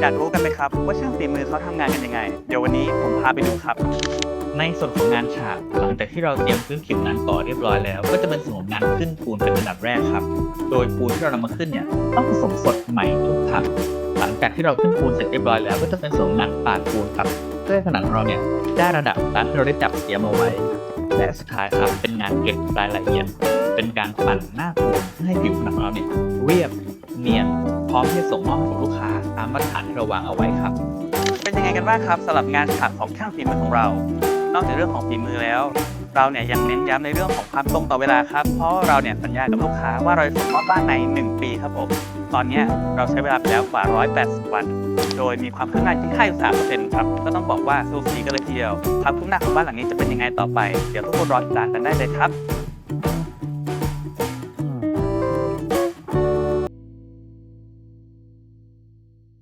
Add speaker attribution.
Speaker 1: อยากรู้กันไหมครับว่าช่างฝีมือเขาทำงานกันยังไงเดี๋ยววันนี้ผมพาไปดูครับในส่วนของงานฉาบหลังจากที่เราเตรียมพื้นผิวนั้นก่อเรียบร้อยแล้วก็จะเป็นส่วนของงานขึ้นปูนเป็นอันดับแรกครับโดยปูนที่เรานำมาขึ้นเนี่ยต้องผสมสดใหม่ทุกครั้งหลังจากที่เราขึ้นปูนเสร็จเรียบร้อยแล้วก็จะเป็นส่วนของงานปาดปูนครับเพื่อให้ผนังของเราเนี่ยได้ระดับตามที่เราได้จับเตรียมเอาไว้และสุดท้ายครับเป็นงานเก็บรายละเอียดเป็นการปั่นหน้าปูนเพื่อให้ผิวผนังของเราเนี่ยเรียบเนียนพร้อมที่จะส่งมอบให้กับลูกค้าตามมาตรฐานที่เราวางเอาไว้ครับเป็นยังไงกันบ้างครับสำหรับงานฉาบของช่างฝีมือของเรานอกจากเรื่องของฝีมือแล้วเราเนี่ยยังเน้นย้ำในเรื่องของความตรงต่อเวลาครับเพราะเราเนี่ยสัญญากับลูกค้าว่าเราจะส่งมอบบ้านใน1 ปีครับผมตอนนี้เราใช้เวลาไปแล้วกว่า180 วันโดยมีความคืบหน้าที่53%ครับก็ต้องบอกว่าสู้สีกันเลยทีเดียวความคืบหน้าของบ้านหลังนี้จะเป็นยังไงต่อไปเดี๋ยวทุกคนรอติดตามกันได้เลยครับ